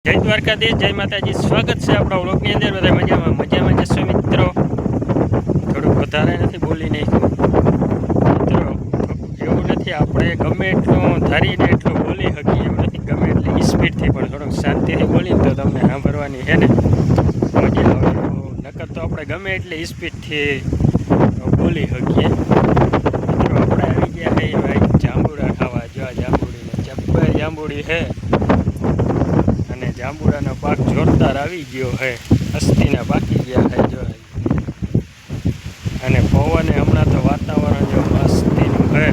જય દ્વારકાધીશ, જય માતાજી. સ્વાગત છે આપણા વ્લોગની અંદર. બધા મજામાં જશો મિત્રો. થોડુંક વધારે નથી બોલી નાખ્યું મિત્રો. એવું નથી આપણે ગમે એટલું ધારીને એટલું બોલી શકીએ એવું નથી. ગમે એટલી સ્પીડથી પણ થોડુંક શાંતિથી બોલીને તો તમને સાંભળવાની છે ને મજા આવે. નકર તો આપણે ગમે એટલી સ્પીડથી બોલી શકીએ મિત્રો. આપણે આવી ગયા છે ભાઈ જાંબુડા ખાવા. જો આ જાંબુડીને જબ્બર જાંબુડી છે અને જાંબુડાનો પાક જોરદાર આવી ગયો છે. અસ્થિના પાકી ગયા છે જો. અને પવને હમણાં તો વાતાવરણ જો મસ્તીનું છે.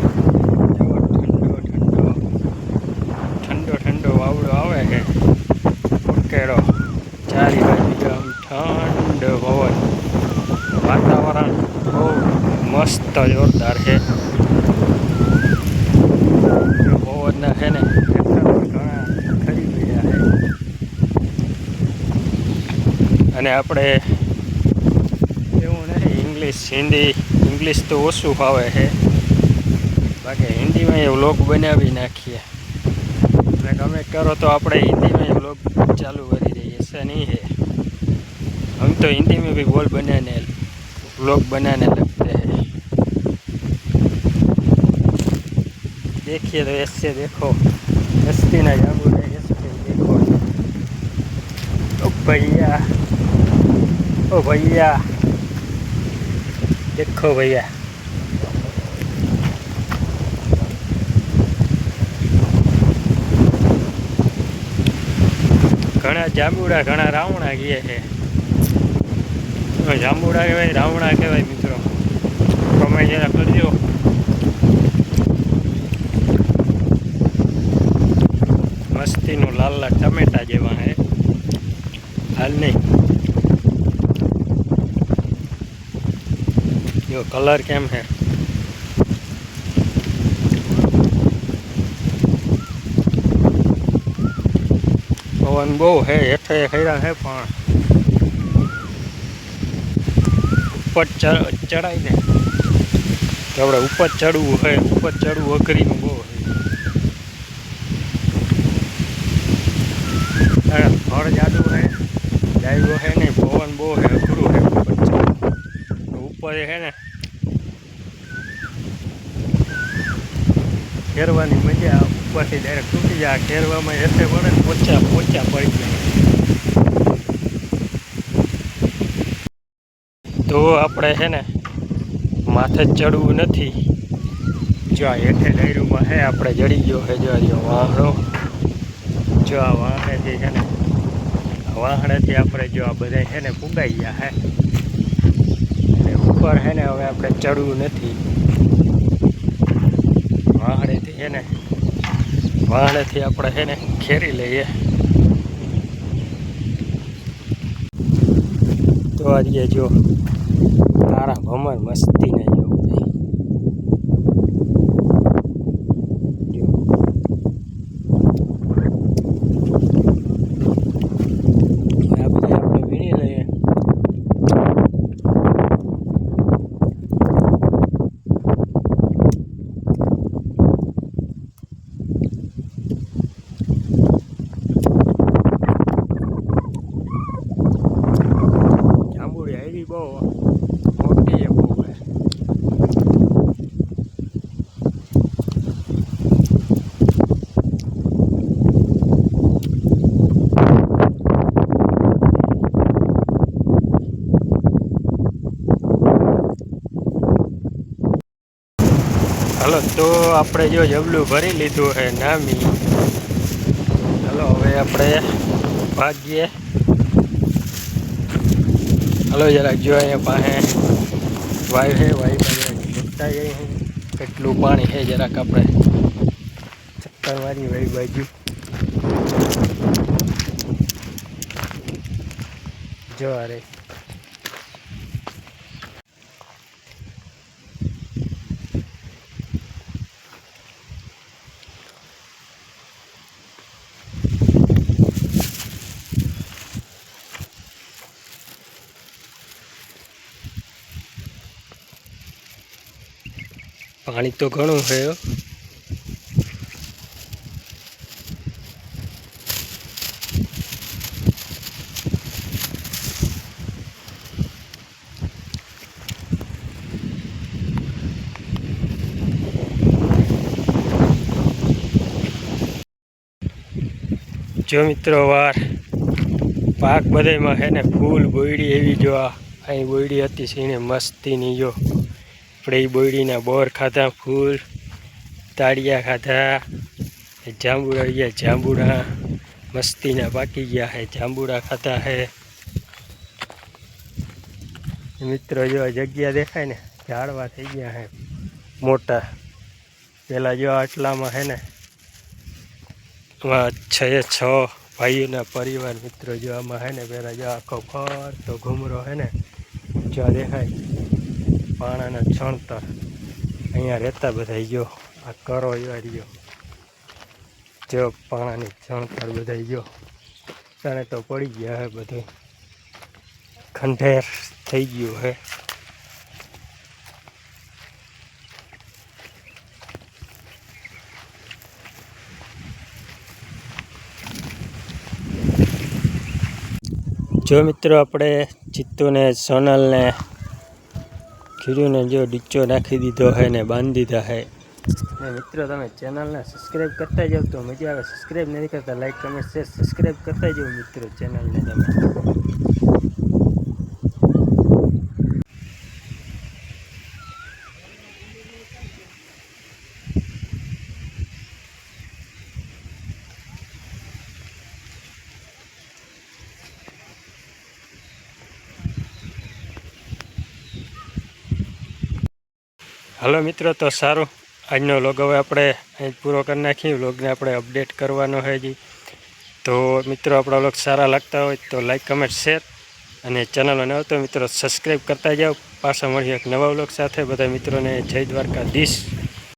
જો ઠંડો વાવડો આવે છે. ઉકેડો ચારી બાજુ જો આમ ઠંડો પવન. વાતાવરણ બહુ મસ્ત જોરદાર છે. પવનના છે ને ઘણા ખરી ગયા છે. અને આપણે એવું નહીં હિન્દી ઇંગ્લિશ તો ઓછું ફાવે છે. બાકી હિન્દીમાં એ વ્લોગ બનાવી નાખીએ અને ગમે કરો તો આપણે हिंदी में व्लॉग चालू કરી દઈએ. ऐसा नहीं है, हम तो हिंदी में भी व्लॉग बनाने लगते हैं. देखिए तो ऐसे देखो हस्ती ना जाबू ऐसे देखो. ओ भैया देखो भैया. ઘણા જાંબુડા ઘણા રાવણા ગયા છે. જાંબુડા કહેવાય રાવણા કહેવાય મિત્રો. તમે જરા કરજો. મસ્તીનું લાલ લાલ ટમેટા જેવા હે. હાલ નહીં જો કલર કેમ છે. પવન બહુ છે. હેઠે ખૈરા છે પણ ઉપર ચડાય ને તો આપણે ઉપર ચડવું છે. ઉપર ચડવું અઘરીનું બહુ છે. ફળ જાડું છે ડાયરો છે ને પવન બહુ છે. અઘરું છે ઉપર છે ને ખેરવાની મજા. ઉપરથી ડાયરેક્ટ તૂટી જાય. ખેરવામાં હેઠે પડે ને પોચા પડી જાય. તો આપણે છે ને માથે ચડવું નથી. જો આ હેઠે ડાયરુમાં છે આપણે જડી ગયો છે. જો વાહણો જો આ વાહણેથી છે ને વાહણેથી આપણે જો આ બધા છે ને ફૂગાઈ ગયા છે. અને ઉપર છે ને હવે આપણે ચડવું નથી. વાહણેથી છે ને વાહણેથી આપણે છે ને ખેરી લઈએ. તો આજે જો તારા ભમર મસ્તી નહીં જો આપણે વીણી લઈએ. જાંબુડી આવી બહુ મોટી બહુ છે. હાલો તો આપણે જો જબલું ભરી લીધું છે નામી. હાલો હવે આપણે ભાગીએ. હાલો જરાક જો અહીંયા પાસે વાય છે. વાયમાં જરાક જોતા જઈએ કેટલું પાણી છે. જરાક આપણે ચક્કરવાળી વાય બાજુ જો અરે પાણી તો ઘણું છે. જો મિત્રો વાર પાક બધામાં હે ને ફૂલ બોયડી એવી જો અહીં બોયડી હતી સીણે મસ્તીની જો આપણે એ બોયડીના બોર ખાધા, ફૂલ તાળિયા ખાધા, જાંબુડા ગયા, જાંબુડા મસ્તીના પાકી ગયા હે, જાંબુડા ખાધા હે મિત્રો। જો જગ્યા દેખાય ને ઝાડવા થઈ ગયા હે મોટા, પેલા જો આટલામાં હે ને 6 ભાઈઓના પરિવાર મિત્રો। જો આમાં હે ને પેલા જો આખો ફરતો ઘૂમરો હે ને જો દેખાય પાણાના છણતર, અહીંયા રહેતા બધા। જો આ કરો રહ્યો જો પાણાની છણતર બધા જો તને તો પડી ગયા હે, બધું ખંડેર થઈ ગયું હે। જો મિત્રો આપણે ચિત્તુને સોનલને ખીરુને જો ડીચો નાખી દીધો હે ને બાંધી દીધા હે ને મિત્રો। તમે ચેનલને સબસ્ક્રાઈબ કરતા જાવ તો મજા આવે, સબસ્ક્રાઈબ નથી કરતા લાઈક કમેન્ટ શેર સબસ્ક્રાઈબ કરતા જાવ મિત્રો ચેનલને તમે। હાલો મિત્રો, તો સારું આજનો વ્લોગ હવે આપણે અહીં પૂરો કરી નાખીએ। વ્લોગને આપણે અપડેટ કરવાનો છે હજી તો મિત્રો આપણા વ્લોગ સારા લાગતા હોય તો લાઈક કમેન્ટ શેર અને ચેનલ ન હોય તો મિત્રો સબસ્ક્રાઈબ કરતા જાઓ। પાછા મળીએ એક નવા વ્લોગ સાથે। બધા મિત્રોને જય દ્વારકાધીશ।